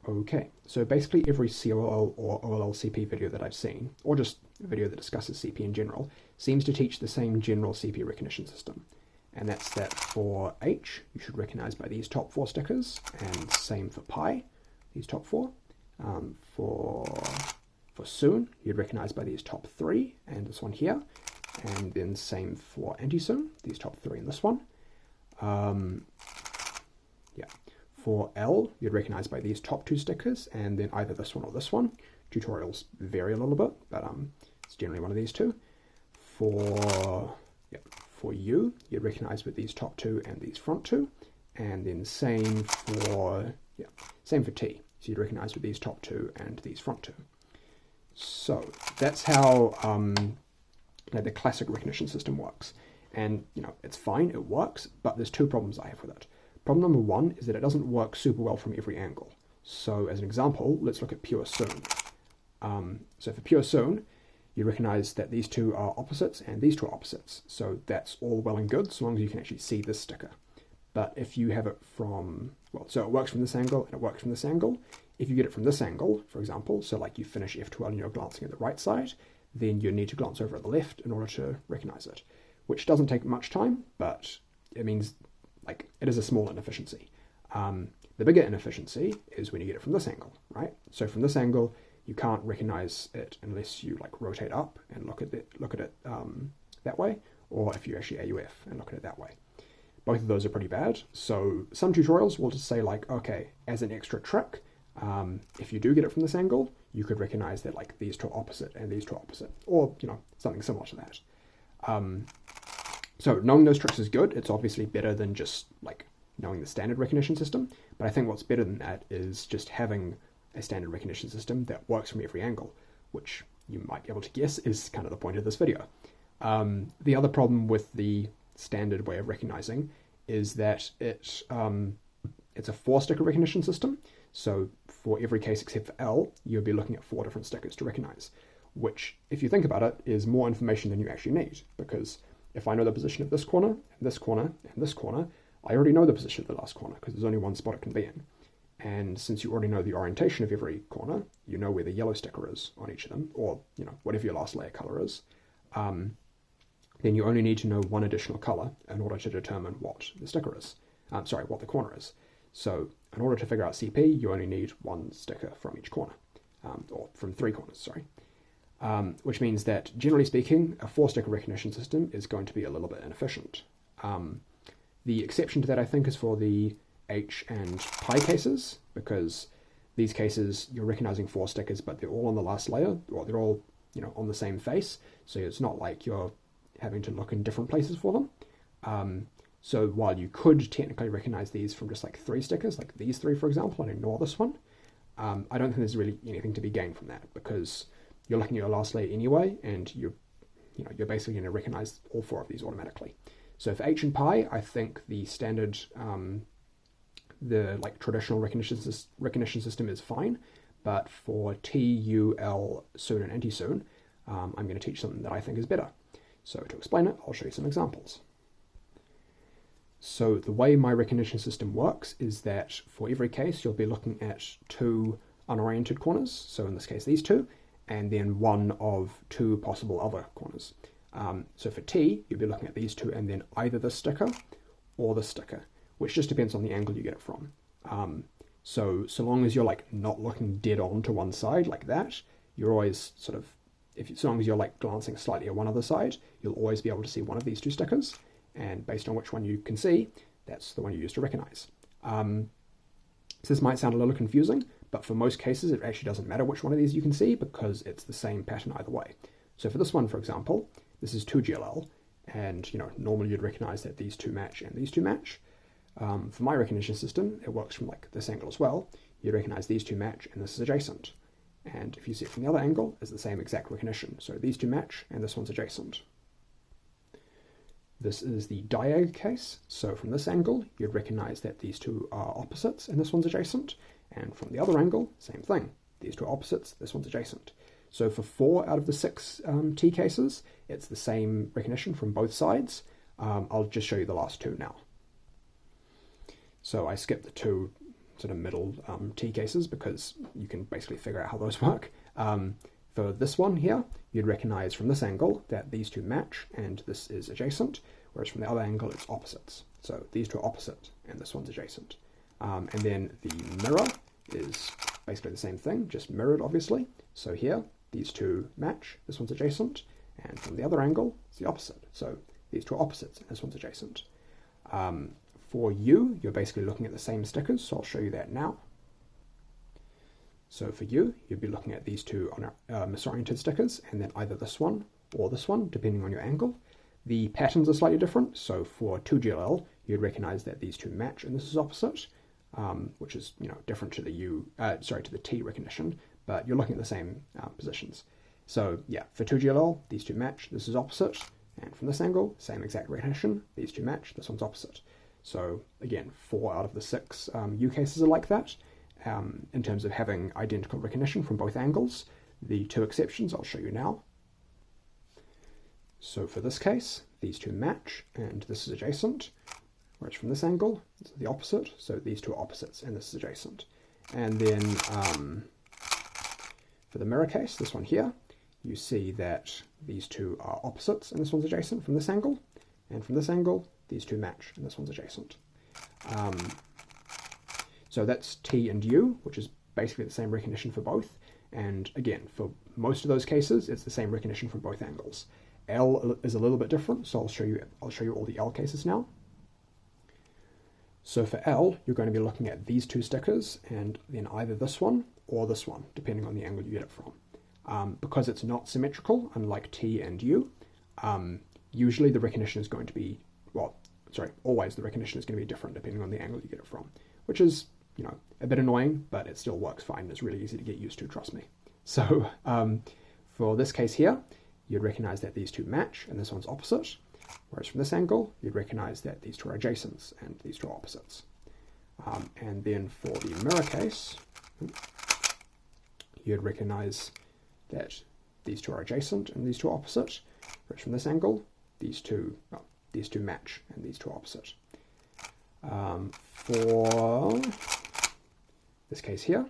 Okay, so basically every COL or OLL-CP video that I've seen, or just a video that discusses CP in general, seems to teach the same general CP recognition system. And that's that for H, you should recognize by these top 4 stickers, and same for pi, these top 4. For Sune, you'd recognize by these top 3, and this one here. And then same for Antisune, these top 3 and this one. For L, you'd recognize by these top 2 stickers, and then either this one or this one. Tutorials vary a little bit, but it's generally one of these two. For U, you'd recognize with these top 2 and these front 2, and then same for T. So you'd recognize with these top 2 and these front 2. So that's how the classic recognition system works. And it's fine, it works, but there's 2 problems I have with it. Problem number 1 is that it doesn't work super well from every angle. So as an example, let's look at pure Sune. So for pure Sune, you recognize that these 2 are opposites and these 2 are opposites. So that's all well and good, so long as you can actually see this sticker. But if you have it from, so it works from this angle and it works from this angle. If you get it from this angle, for example, so like you finish F12 and you're glancing at the right side, then you need to glance over at the left in order to recognize it, which doesn't take much time, but it means it is a small inefficiency. The bigger inefficiency is when you get it from this angle, right? So from this angle, you can't recognize it unless you rotate up and look at it that way, or if you actually AUF and look at it that way. Both of those are pretty bad. So some tutorials will just say okay, as an extra trick, if you do get it from this angle, you could recognize that these 2 are opposite and these 2 are opposite, or something similar to that. So knowing those tricks is good. It's obviously better than just knowing the standard recognition system. But I think what's better than that is just having a standard recognition system that works from every angle, which you might be able to guess is kind of the point of this video. The other problem with the standard way of recognizing is that it's a 4-sticker recognition system. So for every case except for L, you'll be looking at 4 different stickers to recognize, which, if you think about it, is more information than you actually need, because if I know the position of this corner, and this corner, and this corner, I already know the position of the last corner, because there's only one spot it can be in. And since you already know the orientation of every corner, you know where the yellow sticker is on each of them, or whatever your last layer color is, then you only need to know one additional color in order to determine what the sticker is. What the corner is. So in order to figure out CP, you only need 1 sticker from each corner, or from 3 corners, sorry. Which means that, generally speaking, a 4-sticker recognition system is going to be a little bit inefficient. The exception to that, I think, is for the H and pi cases, because these cases, you're recognizing 4 stickers, but they're all on the last layer, or they're all on the same face, so it's not like you're having to look in different places for them. So while you could technically recognize these from just 3 stickers, like these 3, for example, and ignore this one, I don't think there's really anything to be gained from that, because you're looking at your last layer anyway, and you're basically going to recognize all 4 of these automatically. So for H and pi, I think the standard, the traditional recognition system is fine, but for T, U, L, Sune, and Antisune, I'm going to teach something that I think is better. So to explain it, I'll show you some examples. So the way my recognition system works is that for every case, you'll be looking at 2 unoriented corners, so in this case these 2, and then 1 of 2 possible other corners. So for T, you'll be looking at these 2 and then either this sticker or this sticker, which just depends on the angle you get it from. So long as you're not looking dead on to one side like that, you're always as long as you're glancing slightly at one other side, you'll always be able to see one of these 2 stickers, and based on which one you can see, that's the one you use to recognize. So this might sound a little confusing, but for most cases, it actually doesn't matter which one of these you can see, because it's the same pattern either way. So for this one, for example, this is 2GLL, and normally you'd recognize that these 2 match and these 2 match. For my recognition system, it works from this angle as well. You'd recognize these 2 match and this is adjacent. And if you see it from the other angle, it's the same exact recognition. So these 2 match and this one's adjacent. This is the diag case. So from this angle, you'd recognize that these 2 are opposites and this one's adjacent. And from the other angle, same thing. These 2 are opposites, this one's adjacent. So for 4 out of the 6 T cases, it's the same recognition from both sides. I'll just show you the last 2 now. So I skipped the 2 sort of middle T cases because you can basically figure out how those work. For this one here, you'd recognize from this angle that these two match and this is adjacent, whereas from the other angle it's opposites. So these two are opposite and this one's adjacent. And then the mirror is basically the same thing, just mirrored obviously. So here, these two match, this one's adjacent, and from the other angle, it's the opposite. So these two are opposites and this one's adjacent. For you, you're basically looking at the same stickers, so I'll show you that now. So for you, you'd be looking at these two on misoriented stickers, and then either this one or this one, depending on your angle. The patterns are slightly different, so for 2GLL, you'd recognize that these two match and this is opposite, which is different to the T recognition, but you're looking at the same positions. So yeah, for 2GLL, these two match, this is opposite, and from this angle, same exact recognition, these two match, this one's opposite. So again, 4 out of the 6 U cases are like that. In terms of having identical recognition from both angles. The 2 exceptions I'll show you now. So for this case, these two match and this is adjacent, whereas from this angle, it's the opposite, so these two are opposites and this is adjacent. And then for the mirror case, this one here, you see that these two are opposites and this one's adjacent from this angle, and from this angle, these two match and this one's adjacent. So that's T and U, which is basically the same recognition for both. And again, for most of those cases, it's the same recognition from both angles. L is a little bit different, so I'll show you all the L cases now. So for L, you're going to be looking at these two stickers, and then either this one or this one, depending on the angle you get it from. Because it's not symmetrical, unlike T and U, usually the recognition is going to be, always the recognition is going to be different depending on the angle you get it from, which is a bit annoying, but it still works fine. It's really easy to get used to, trust me. So for this case here, you'd recognize that these two match and this one's opposite, whereas from this angle, you'd recognize that these two are adjacents and these two are opposites. And then for the mirror case, you'd recognize that these two are adjacent and these two are opposite, whereas from this angle, these two match and these two are opposite. For this case here,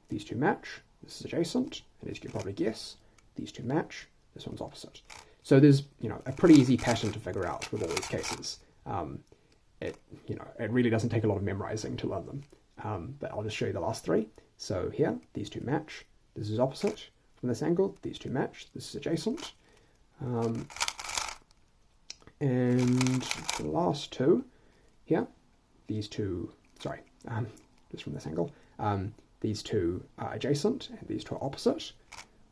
these two match, this is adjacent, and as you can probably guess, these two match, this one's opposite. So there's a pretty easy pattern to figure out with all these cases. It really doesn't take a lot of memorizing to learn them. But I'll just show you the last 3. So here, these two match, this is opposite. From this angle, these two match, this is adjacent. And the last 2 here, these two, just from this angle, these two are adjacent and these two are opposite.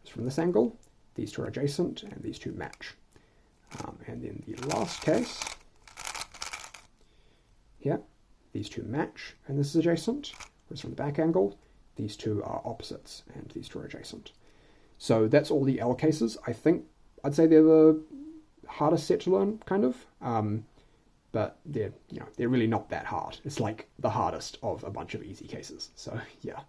Just from this angle, these two are adjacent and these two match. And then the last case, here, these two match and this is adjacent. Whereas from the back angle, these two are opposites and these two are adjacent. So that's all the L cases. I'd say they're the hardest set to learn, kind of. But they're really not that hard. It's like the hardest of a bunch of easy cases. So yeah.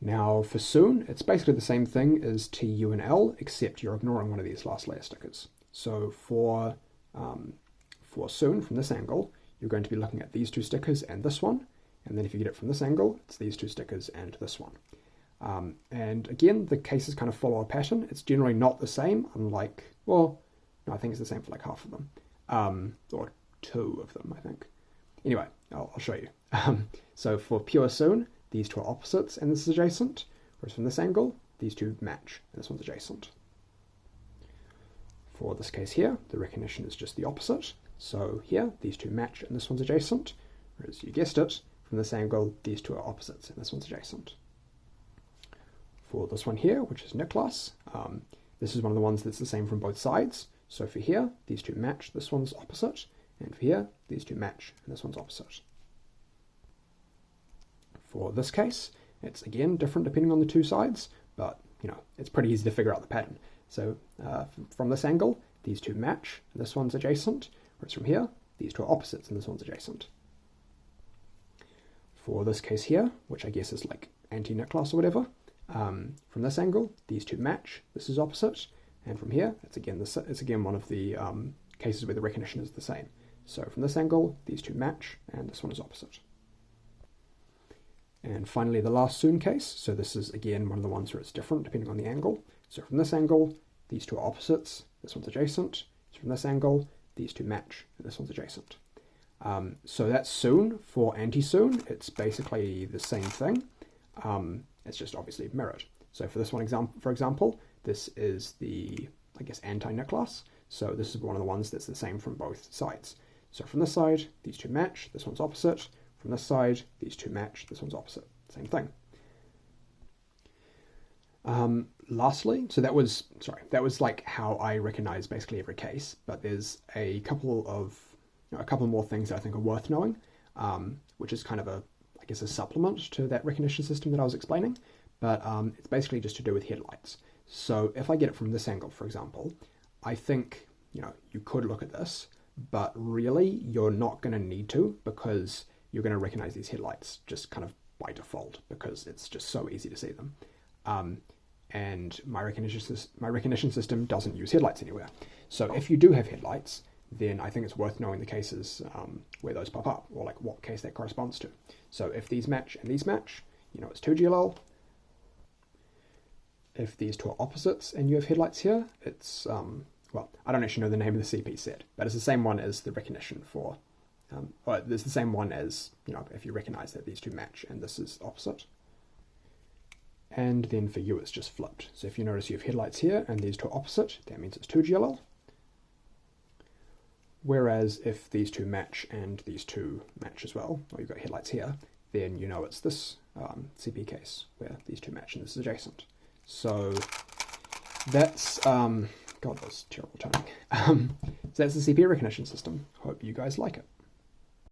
Now for Sune, it's basically the same thing as T, U, and L, except you're ignoring one of these last layer stickers. So for Sune, from this angle, you're going to be looking at these 2 stickers and this one. And then if you get it from this angle, it's these 2 stickers and this one. And again, the cases kind of follow a pattern. It's generally not the same, unlike, no, I think it's the same for like half of them. Or 2 of them, I think. Anyway, I'll show you. So for pure Sune, these 2 are opposites and this is adjacent. Whereas from this angle, these 2 match and this one's adjacent. For this case here, the recognition is just the opposite. So here, these 2 match and this one's adjacent. Whereas you guessed it, from this angle, these 2 are opposites and this one's adjacent. For this one here, which is Niklas, this is one of the ones that's the same from both sides. So for here, these 2 match, this one's opposite. And for here, these 2 match and this one's opposite. For this case, it's again different depending on the 2 sides, but it's pretty easy to figure out the pattern. So from this angle, these 2 match, and this one's adjacent, whereas from here, these 2 are opposites and this one's adjacent. For this case here, which I guess is like anti-Niklas or whatever, from this angle, these 2 match, this is opposite, and from here, it's again one of the cases where the recognition is the same. So from this angle, these 2 match, and this one is opposite. And finally, the last Sune case. So this is, again, one of the ones where it's different depending on the angle. So from this angle, these two are opposites, this one's adjacent. So from this angle, these two match, and this one's adjacent. So that's Sune. For Antisune, it's basically the same thing. It's just obviously mirrored. So for this one for example, this is the, I guess, anti-Niklas. So this is one of the ones that's the same from both sides. So from this side, these two match, this one's opposite. From this side, these two match, this one's opposite. Same thing. Lastly, so that was like how I recognize basically every case, but there's a couple more things that I think are worth knowing, which is kind of I guess a supplement to that recognition system that I was explaining, but it's basically just to do with headlights. So if I get it from this angle, for example, I think, you could look at this, but really you're not going to need to, because you're going to recognize these headlights just kind of by default, because it's just so easy to see them. And my recognition system doesn't use headlights anywhere. So if you do have headlights, then I think it's worth knowing the cases where those pop up, or like what case that corresponds to. So if these match and these match, it's 2GLL. If these two are opposites and you have headlights here, it's, well, I don't actually know the name of the CP set, but it's the same one as the recognition for, or it's the same one as, if you recognize that these two match and this is opposite. And then for you, it's just flipped. So if you notice you have headlights here and these two are opposite, that means it's 2GLL. Whereas if these two match and these two match as well, or you've got headlights here, then it's this CP case where these two match and this is adjacent. So that's, God, that's terrible timing. So that's the CP recognition system. Hope you guys like it.